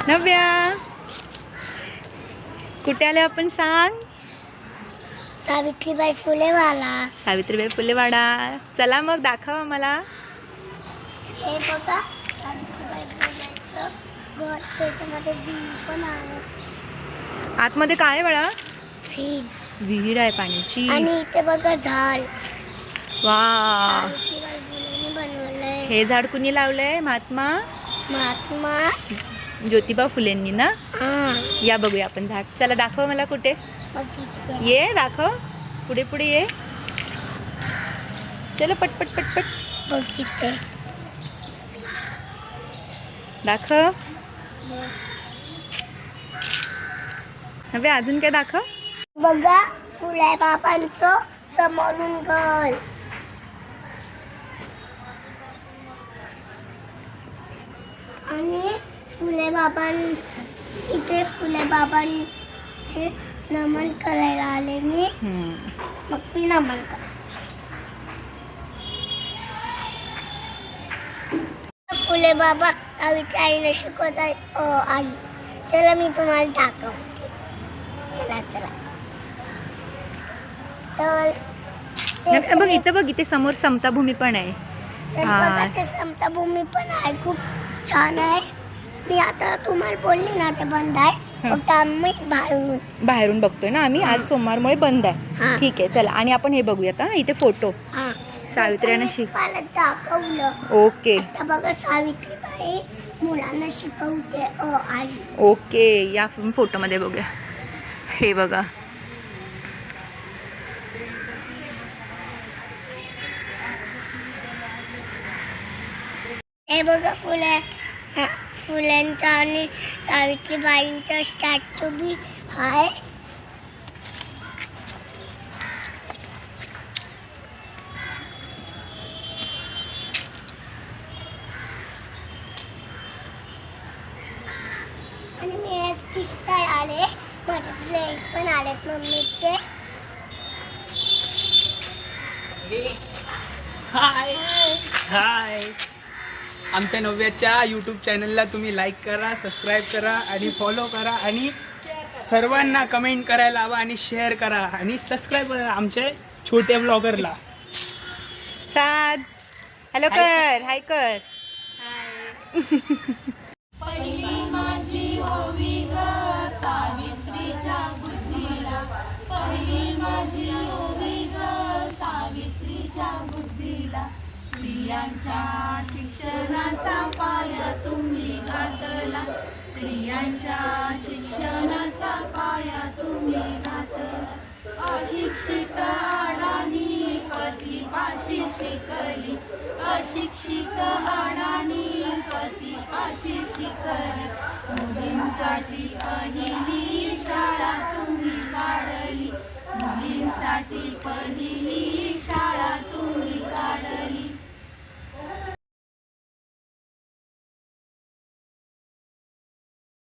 नव्या कुठे आले आपण सांग? सावित्रीबाई फुलेवाला. सावित्रीबाई फुलेवाडा. चला मग दाखव मला. हे बघा सावित्रीबाई फुलेचं घर, त्याच्यामध्ये विहीर पण आहे. आतमध्ये काय आहे बाळा? विहीर आहे पाण्याची. आणि इथे बघा झाड. वा, सावित्रीबाई फुलेंनी बनवलंय. हे झाड कुणी लावलंय? महात्मा ज्योतिबा फुलेंनी ना. या बघूया आपण झाड. चला दाखव मला कुठे. ये दाखव, पुढे पुढे ये. चलो पटपट पटपट बघितले दाखव. नव्या अजून काय दाखव. बघा फुले बाबांचं समोरून घर. आणि फुले बाबां इथे फुले बाबांचे नमन करायला आले मी. मग मी नमन करते. फुले बाबा सावित्री आईने शिकवत आई. चला मी तुम्हाला दाखवते. चला चला. तर बघ इथं, बघ इथे समोर समता भूमी पण आहे. समता भूमी पण आहे, खूप छान आहे. मी आता तुम्हाला बोलली ना ते बंद आहे. फक्त आम्ही बाहेरून बघतोय ना आम्ही. आज सोमवारमुळे बंद आहे. ठीक आहे चला. आणि आपण हे बघूयात. इथे फोटो सावित्र्यानं शिकवायला दाखवलं. ओके. आता बघा सावित्रीबाई मुलांना शिकवते आई. ओके, या फोटोमध्ये बघूया. हे बघा, हे बघा फुलांचा आणि सावित्रीबाईंचा स्टॅच्यू बी आहे. आणि मी एक दिसताय आले. माझे फ्रेंड पण आलेत मम्मीचे. हाय हाय. आमच्या नव्याच्या यूट्यूब चॅनलला तुम्ही लाईक करा, सबस्क्राईब करा आणि फॉलो करा आणि सर्वांना कमेंट करायला हवा आणि शेअर करा आणि सबस्क्राईब करा आमच्या छोट्या ब्लॉगरला. साद हॅलो कर, हाय कर. पहिली माझी ओवी ग सावित्रीच्या बुद्धीला. पहिली माझी ओवी ग सावित्रीच्या बुद्धीला. स्त्रियांच्या शिक्षणाचा पाया तुम्ही घातला. स्त्रियांच्या शिक्षणाचा पाया तुम्ही घातला. अशिक्षित अडाणी पतीपाशी शिकली. अशिक्षित अडाणी पतीपाशी शिकली. मुलींसाठी पहिली शाळा तुम्ही काढली. मुलींसाठी पहिली